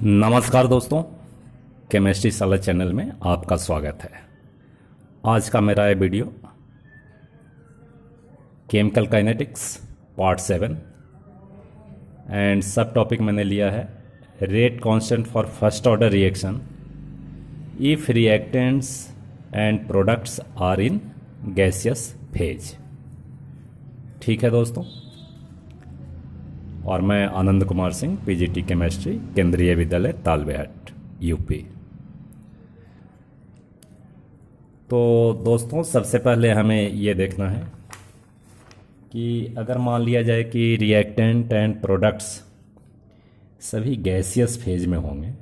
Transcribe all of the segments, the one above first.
नमस्कार दोस्तों, केमिस्ट्री साला चैनल में आपका स्वागत है। आज का मेरा ये video chemical kinetics part 7 and sub topic मैंने लिया है rate constant for first order reaction if reactants and products are in gaseous phase. ठीक है दोस्तों, और मैं Anand Kumar Singh, PGT chemistry, Kendriya Vidyalaya Talbehat, UP. तो दोस्तों, सबसे पहले हमें ये देखना है कि अगर मान लिया जाए कि रिएक्टेंट एंड प्रोडक्ट्स सभी गैसियस फेज में होंगे,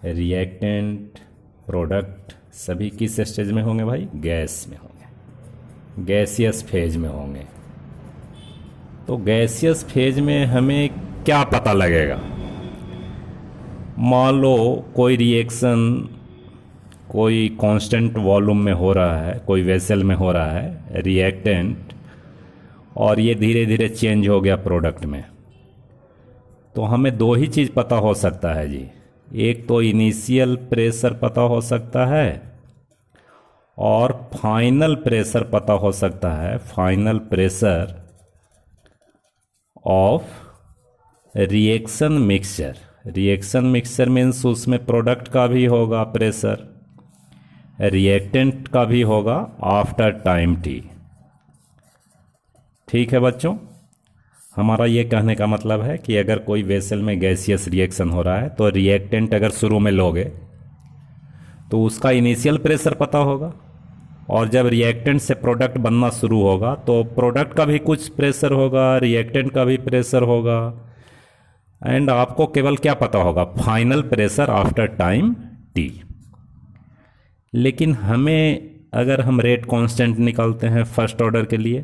रिएक्टेंट प्रोडक्ट सभी किस स्टेज में होंगे भाई? गैस में होंगे, गैसियस फेज में होंगे। तो गैसियस फेज में हमें क्या पता लगेगा? मान लो कोई रिएक्शन कोई कांस्टेंट वॉल्यूम में हो रहा है, कोई वेसल में हो रहा है रिएक्टेंट, और ये धीरे धीरे चेंज हो गया प्रोडक्ट में। तो हमें दो ही चीज़ पता हो सकता है जी, एक तो इनिशियल प्रेशर पता हो सकता है और फाइनल प्रेशर पता हो सकता है, final pressure of reaction mixture. Reaction mixture means उसमें प्रोडक्ट का भी होगा प्रेशर, रिएक्टेंट का भी होगा आफ्टर टाइम टी। ठीक है बच्चों, हमारा ये कहने का मतलब है कि अगर कोई वेसल में गैसियस रिएक्शन हो रहा है तो रिएक्टेंट अगर शुरू में लोगे तो उसका इनिशियल प्रेशर पता होगा, और जब रिएक्टेंट से प्रोडक्ट बनना शुरू होगा तो प्रोडक्ट का भी कुछ प्रेशर होगा, रिएक्टेंट का भी प्रेशर होगा, एंड आपको केवल क्या पता होगा? Final pressure after time T. लेकिन हमें अगर हम रेट कांस्टेंट निकालते हैं फर्स्ट ऑर्डर के लिए,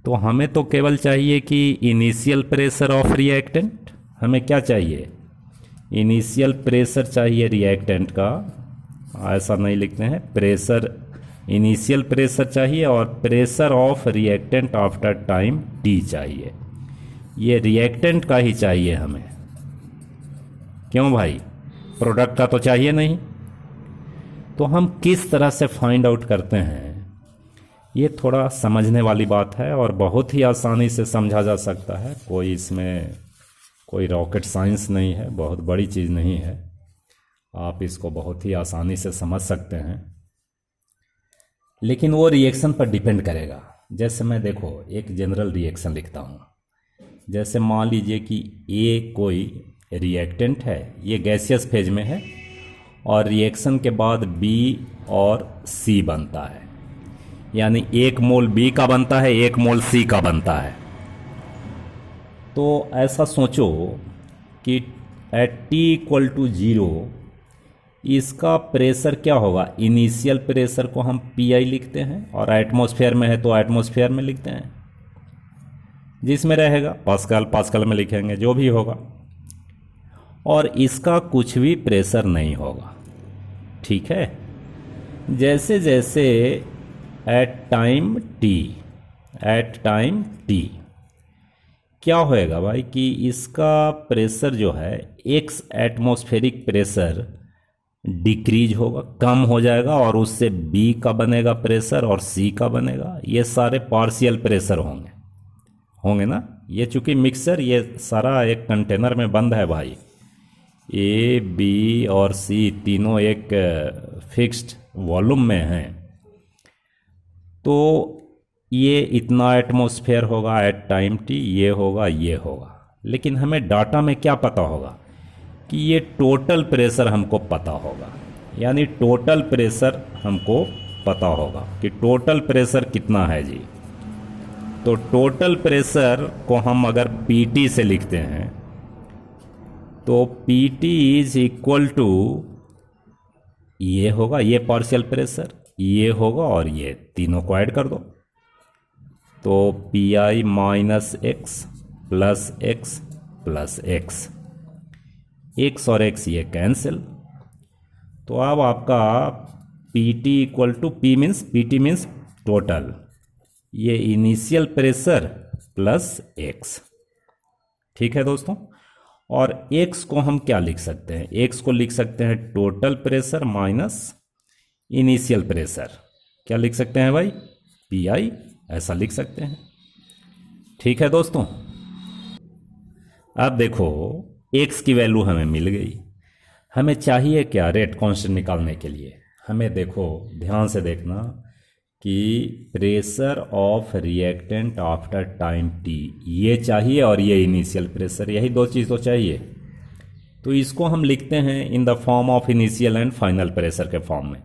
तो हमें तो केवल चाहिए कि इनिशियल प्रेशर ऑफ रिएक्टेंट। हमें क्या चाहिए? इनिशियल प्रेशर चाहिए रिएक्टेंट का, ऐसा नहीं लिखते हैं, प्रेशर, इनिशियल प्रेशर चाहिए, और pressure of reactant after time T चाहिए। ये रिएक्टेंट का ही चाहिए हमें। क्यों भाई? प्रोडक्ट का तो चाहिए नहीं। तो हम किस तरह से फाइंड आउट करते हैं, ये थोड़ा समझने वाली बात है और बहुत ही आसानी से समझा जा सकता है। कोई इसमें कोई रॉकेट साइंस नहीं है, बहुत बड़ी चीज़ नहीं है, आप इसको बहुत ही आसानी से समझ सकते हैं। लेकिन वो रिएक्शन पर डिपेंड करेगा। जैसे मैं देखो एक जनरल रिएक्शन लिखता हूँ, जैसे मान लीजिए कि ए कोई रिएक्टेंट है, ये गैसियस फेज में है, और रिएक्शन के बाद बी और सी बनता है, यानी 1 मोल बी का बनता है, 1 मोल सी का बनता है। तो ऐसा सोचो कि एट टी इक्वल टू 0 इसका प्रेशर क्या होगा? इनिशियल प्रेशर को हम पी लिखते हैं, और एटमॉस्फेयर में है तो एटमॉस्फेयर में लिखते हैं, जिसमें रहेगा पास्कल, पास्कल में लिखेंगे, जो भी होगा, और इसका कुछ भी प्रेशर नहीं होगा। ठीक है। जैसे जैसे एट टाइम टी क्या होएगा भाई कि इसका प्रेशर जो है एक्स एटमॉस्फेरिक प्रेशर डिक्रीज होगा, कम हो जाएगा, और उससे बी का बनेगा प्रेशर और सी का बनेगा। ये सारे पार्शियल प्रेशर होंगे ना। ये चूंकि मिक्सर, ये सारा एक कंटेनर में बंद है भाई, ए बी और सी तीनों एक फिक्स्ड वॉल्यूम में हैं, तो ये इतना एटमॉस्फेयर होगा एट टाइम टी, ये होगा, ये होगा। लेकिन हमें डाटा में क्या पता होगा कि ये टोटल प्रेशर हमको पता होगा, यानी टोटल प्रेशर हमको पता होगा कि टोटल प्रेशर कितना है जी। तो टोटल प्रेशर को हम अगर पीटी से लिखते हैं तो पीटी इज इक्वल टू, ये होगा, ये पार्शियल प्रेशर, ये होगा, और ये तीनों को ऐड कर दो, तो P I minus x plus x plus x, x और एक्स ये कैंसिल। तो अब आपका P T equal to, P means, P T means total, ये इनिशियल प्रेशर प्लस एक्स। ठीक है दोस्तों, और x को हम क्या लिख सकते हैं, x को लिख सकते हैं total pressure minus initial pressure. क्या लिख सकते हैं भाई, PI, ऐसा लिख सकते हैं। ठीक है दोस्तों, अब देखो x की वैल्यू हमें मिल गई। हमें चाहिए क्या, रेट कांस्टेंट निकालने के लिए हमें देखो ध्यान से देखना कि pressure of reactant after time t ये चाहिए और ये इनिशियल प्रेशर, यही दो चीज़ तो चाहिए। तो इसको हम लिखते हैं इन the form of initial and final pressure के फॉर्म में।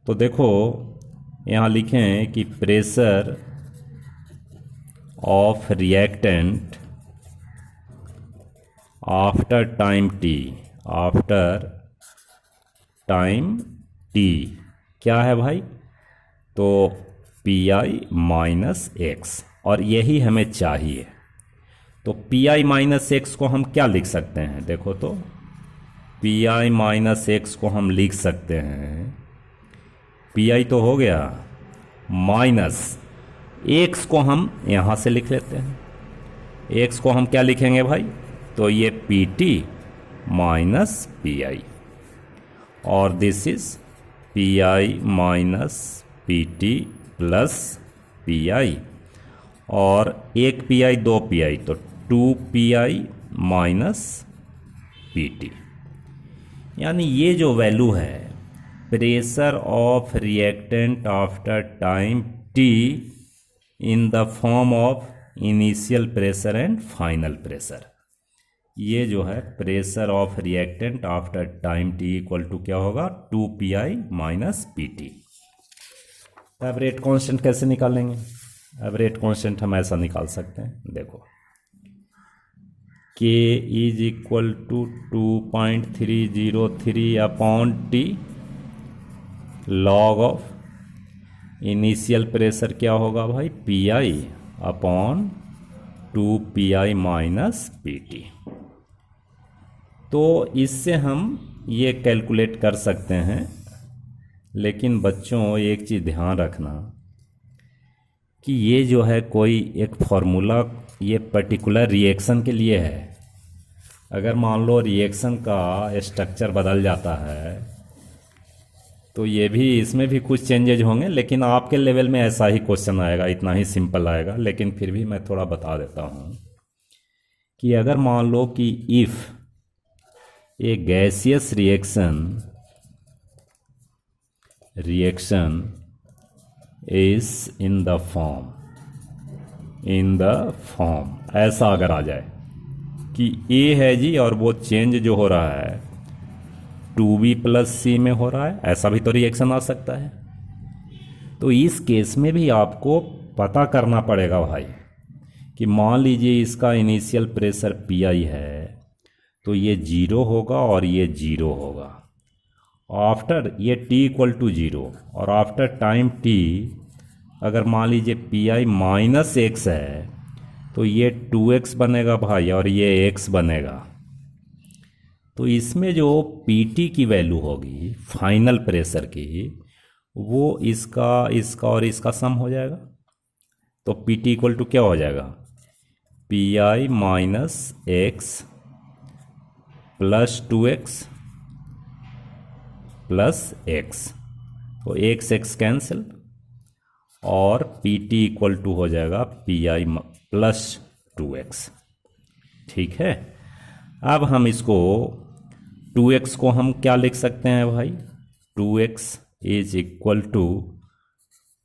तो देखो यहाँ लिखें कि pressure of reactant after time t क्या है भाई, तो PI माइनस एक्स, और यही हमें चाहिए। तो PI माइनस एक्स को हम क्या लिख सकते हैं, देखो तो PI माइनस एक्स को हम लिख सकते हैं, PI तो हो गया, माइनस एक्स को हम यहाँ से लिख लेते हैं। एक्स को हम क्या लिखेंगे भाई, तो ये PT माइनस PI, और this is PI minus PT plus PI, और एक PI दो PI तो 2PI माइनस PT। यानी ये जो वैल्यू है pressure of reactant after time t in the form of initial pressure and final pressure, ये जो है pressure of reactant after time t equal to क्या होगा, 2PI माइनस PT। अब रेट कांस्टेंट कैसे निकालेंगे, अब रेट कांस्टेंट हम ऐसा निकाल सकते हैं, देखो K is equal to 2.303 upon T, log of initial pressure क्या होगा भाई, PI upon 2PI minus PT। तो इससे हम ये कैलकुलेट कर सकते हैं, लेकिन बच्चों एक चीज़ ध्यान रखना कि ये जो है कोई एक फॉर्मूला ये पर्टिकुलर रिएक्शन के लिए है। अगर मान लो रिएक्शन का स्ट्रक्चर बदल जाता है तो ये भी, इसमें भी कुछ चेंजेज होंगे, लेकिन आपके लेवल में ऐसा ही क्वेश्चन आएगा, इतना ही सिंपल आएगा। लेकिन फिर भी मैं थोड़ा बता देता हूँ कि अगर मान लो कि if A gaseous reaction is in the form ऐसा अगर आ जाए कि A है जी और वो चेंज जो हो रहा है 2B प्लस C में हो रहा है, ऐसा भी तो रिएक्शन आ सकता है। तो इस केस में भी आपको पता करना पड़ेगा भाई कि मान लीजिए इसका इनिशियल प्रेशर PI है तो ये 0 होगा और ये 0 होगा आफ्टर ये t इक्वल टू 0, और आफ्टर टाइम t अगर मान लीजिए PI माइनस एक्स है तो ये 2x बनेगा भाई और ये x बनेगा। तो इसमें जो PT की वैल्यू होगी फाइनल प्रेशर की, वो इसका और इसका सम हो जाएगा। तो PT इक्वल टू क्या हो जाएगा, PI minus x plus 2x plus x, तो x कैंसिल, और PT इक्वल टू हो जाएगा PI प्लस 2x। ठीक है, अब हम इसको 2x को हम क्या लिख सकते हैं भाई, 2x is equal to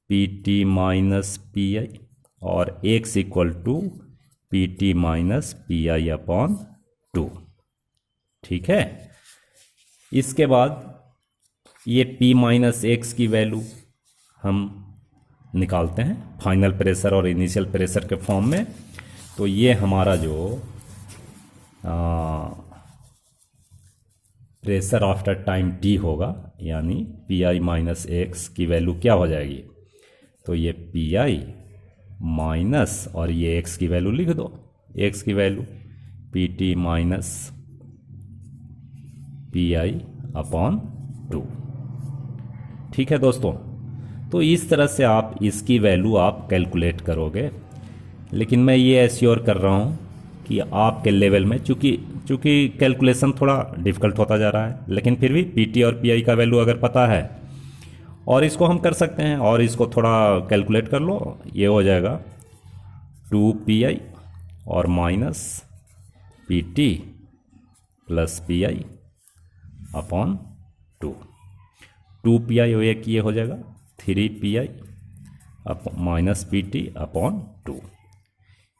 PT minus PI, और x equal to PT minus PI upon 2। ठीक है, इसके बाद ये P माइनस एक्स की वैल्यू हम निकालते हैं फाइनल प्रेशर और इनिशियल प्रेशर के फॉर्म में। तो ये हमारा जो प्रेशर आफ्टर टाइम t होगा, यानी PI माइनस एक्स की वैल्यू क्या हो जाएगी, तो ये PI माइनस और ये x की वैल्यू लिख दो, x की value PT minus PI upon 2। ठीक है दोस्तों, तो इस तरह से आप इसकी वैल्यू आप कैलकुलेट करोगे। लेकिन मैं ये एश्योर कर रहा हूँ कि आपके लेवल में, चूँकि कैलकुलेशन थोड़ा डिफ़िकल्ट होता जा रहा है, लेकिन फिर भी पीटी और पीआई का वैल्यू अगर पता है और इसको हम कर सकते हैं, और इसको थोड़ा कैलकुलेट कर लो, ये हो जाएगा 2 PI और minus PT plus PI upon 2 PI और एक ये हो जाएगा 3 PI माइनस PT अपॉन 2।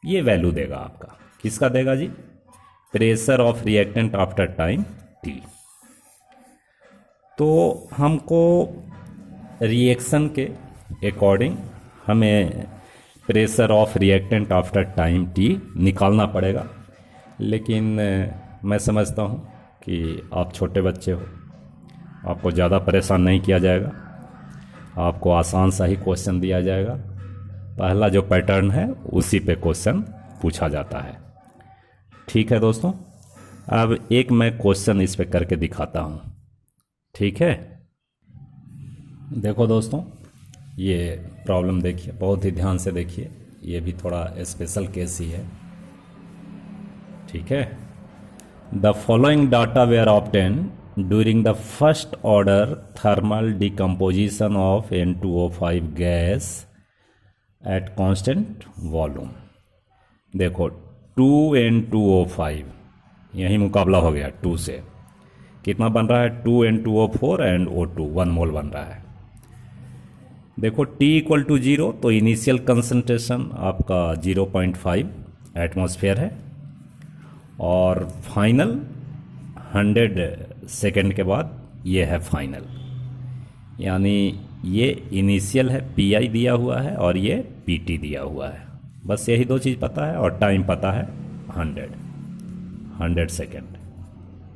ये वैल्यू देगा आपका, किसका देगा जी? Pressure of reactant after time T। तो हमको रिएक्शन के अकॉर्डिंग हमें pressure of reactant after time T निकालना पड़ेगा, लेकिन मैं समझता हूँ कि आप छोटे बच्चे हो, आपको ज़्यादा परेशान नहीं किया जाएगा, आपको आसान सा ही क्वेश्चन दिया जाएगा। पहला जो पैटर्न है उसी पे क्वेश्चन पूछा जाता है। ठीक है दोस्तों, अब एक मैं क्वेश्चन इस पे करके दिखाता हूँ। ठीक है, देखो दोस्तों, ये प्रॉब्लम देखिए, बहुत ही ध्यान से देखिए, ये भी थोड़ा स्पेशल केस ही है। ठीक है, the following data were obtain during the first order thermal decomposition of N2O5 gas at constant volume. देखो 2N2O5, यही मुकाबला हो गया 2 से, कितना बन रहा है? 2N2O4 एंड O2 1 मोल बन रहा है। देखो T इक्वल टू 0, तो इनिशियल कंसंट्रेशन आपका 0.5 एटमॉस्फेयर है, और फाइनल 100 सेकेंड के बाद ये है फाइनल, यानी ये इनिशियल है, PI दिया हुआ है और ये PT दिया हुआ है। बस यही दो चीज़ पता है, और टाइम पता है 100 सेकेंड।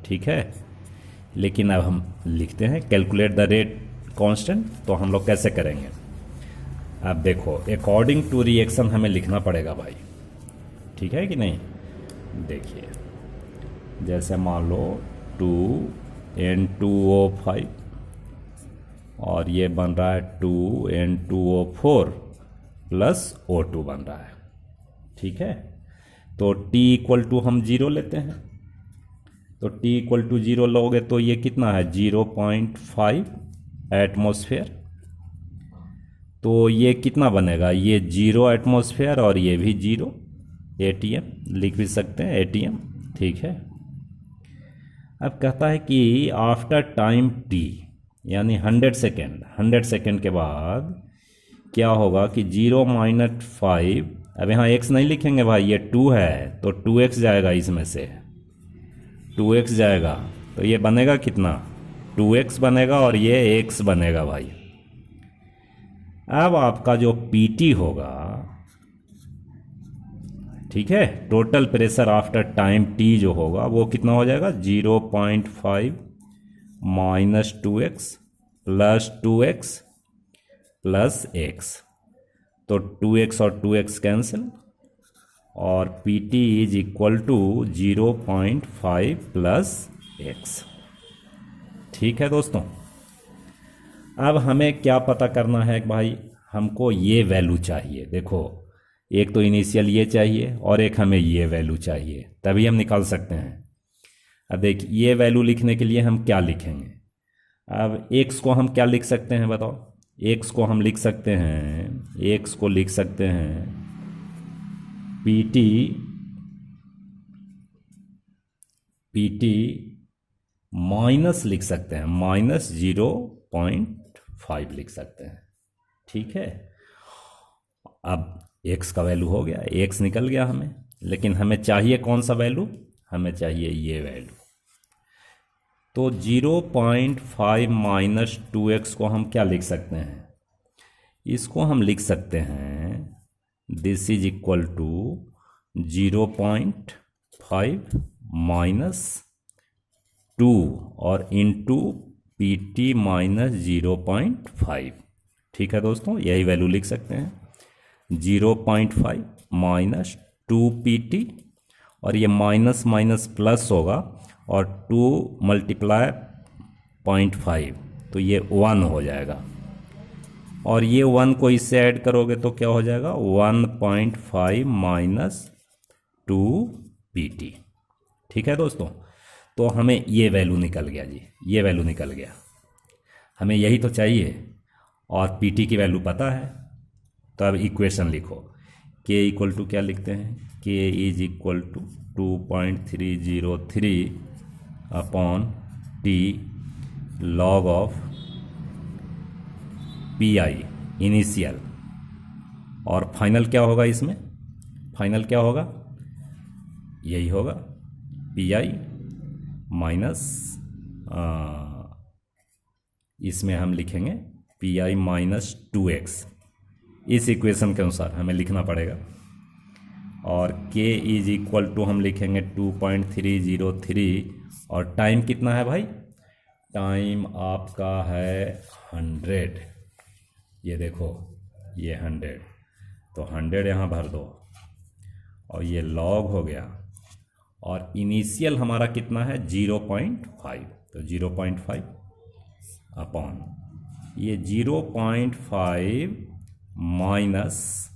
ठीक है, लेकिन अब हम लिखते हैं कैलकुलेट द रेट कांस्टेंट, तो हम लोग कैसे करेंगे? अब देखो अकॉर्डिंग टू रिएक्शन हमें लिखना पड़ेगा भाई, ठीक है कि नहीं? देखिए, जैसे मान लो 2N2O5 और ये बन रहा है 2N2O4 प्लस O2 बन रहा है। ठीक है, तो T इक्वल टू हम 0 लेते हैं, तो T इक्वल टू 0 लोगे तो ये कितना है? 0.5 एटमॉस्फेयर। तो ये कितना बनेगा? ये 0 एटमॉस्फेयर और ये भी 0 ATM, लिख भी सकते हैं ATM। ठीक है, अब कहता है कि आफ्टर टाइम T, यानी 100 सेकेंड के बाद क्या होगा कि 0-5, अब यहाँ x नहीं लिखेंगे भाई, ये 2 है तो 2x जाएगा, इसमें से 2x जाएगा, तो ये बनेगा कितना? 2x बनेगा और ये x बनेगा भाई। अब आपका जो PT होगा, ठीक है, total pressure after time T जो होगा वो कितना हो जाएगा? 0.5 minus 2x plus 2x plus x, तो 2x और 2x कैंसिल, और PT is equal to 0.5 plus x। ठीक है दोस्तों, अब हमें क्या पता करना है भाई? हमको ये वैल्यू चाहिए। देखो, एक तो इनिशियल ये चाहिए और एक हमें ये वैल्यू चाहिए, तभी हम निकाल सकते हैं। अब देखिए, ये वैल्यू लिखने के लिए हम क्या लिखेंगे? अब x को हम क्या लिख सकते हैं बताओ? x को हम लिख सकते हैं, x को लिख सकते हैं PT माइनस लिख सकते हैं, माइनस 0.5 लिख सकते हैं। ठीक है, अब x का वैल्यू हो गया, x निकल गया हमें, लेकिन हमें चाहिए कौन सा वैल्यू? हमें चाहिए ये वैल्यू। तो 0.5 माइनस 2x को हम क्या लिख सकते हैं? इसको हम लिख सकते हैं this is equal to 0.5 minus 2 और इंटू PT माइनस 0.5। ठीक है दोस्तों, यही वैल्यू लिख सकते हैं, 0.5 माइनस 2PT, और ये माइनस माइनस प्लस होगा, और 2 मल्टीप्लाई 0.5, तो ये 1 हो जाएगा, और ये 1 को इससे ऐड करोगे तो क्या हो जाएगा? 1.5 माइनस 2 PT। ठीक है दोस्तों, तो हमें ये वैल्यू निकल गया जी, ये वैल्यू निकल गया, हमें यही तो चाहिए और PT की वैल्यू पता है। तो अब इक्वेशन लिखो, K इक्वल टू क्या लिखते हैं, K is equal to 2.303 upon T log of PI initial, और फाइनल क्या होगा, इसमें फाइनल क्या होगा, यही होगा PI माइनस, इसमें हम लिखेंगे PI माइनस 2x, इस इक्वेशन के अनुसार हमें लिखना पड़ेगा। और K इज इक्वल टू हम लिखेंगे 2.303, और टाइम कितना है भाई, टाइम आपका है 100, ये देखो ये 100, तो 100 यहाँ भर दो, और ये लॉग हो गया, और इनिशियल हमारा कितना है 0.5, तो 0.5 अपॉन ये 0.5 माइनस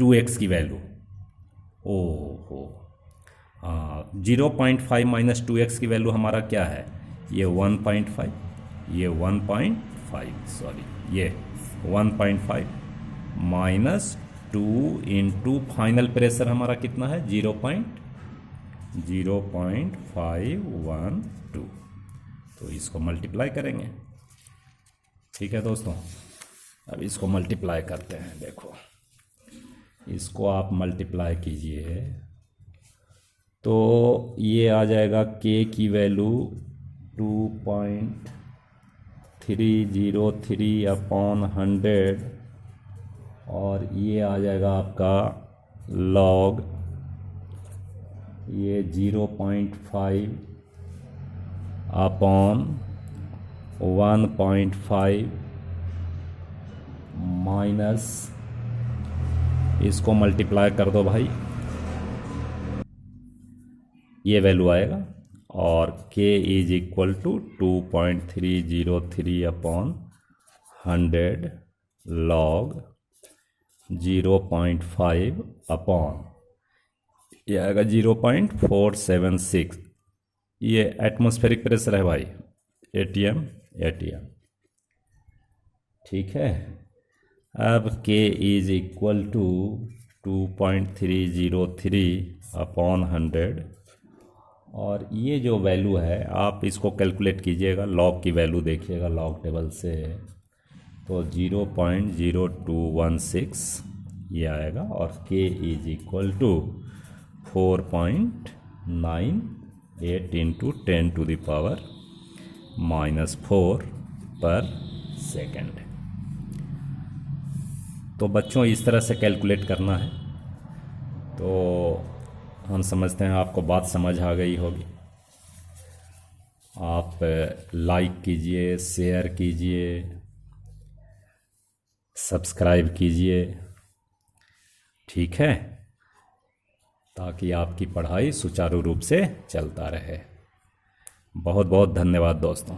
2x की वैल्यू, ओहो हाँ 0.5 माइनस 2x की वैल्यू हमारा क्या है, ये 1.5, ये 1.5 सॉरी ये 1.5 माइनस 2 इंटू फाइनल प्रेशर हमारा कितना है 0.512, तो इसको मल्टीप्लाई करेंगे। ठीक है दोस्तों, अब इसको मल्टीप्लाई करते हैं, देखो इसको आप मल्टीप्लाई कीजिए तो ये आ जाएगा K की वैल्यू 2.303 अपॉन 100, और ये आ जाएगा आपका लॉग ये 0.5 अपॉन 1.5 माइनस, इसको मल्टीप्लाई कर दो भाई, ये वैल्यू आएगा, और K is equal to 2.303 upon 100 log 0.5 upon ये आएगा 0.476, ये एटमॉस्फेरिक प्रेशर है भाई, ATM। ठीक है, अब K is equal to 2.303 upon 100, और ये जो वैल्यू है आप इसको कैलकुलेट कीजिएगा, लॉग की वैल्यू देखिएगा लॉग टेबल से, तो 0.0216 ये आएगा, और K is equal to 4.98 into 10⁻⁻⁴ per second. तो बच्चों इस तरह से कैलकुलेट करना है, तो हम समझते हैं आपको बात समझ आ गई होगी। आप लाइक कीजिए, शेयर कीजिए, सब्सक्राइब कीजिए, ठीक है, ताकि आपकी पढ़ाई सुचारू रूप से चलता रहे। बहुत बहुत धन्यवाद दोस्तों।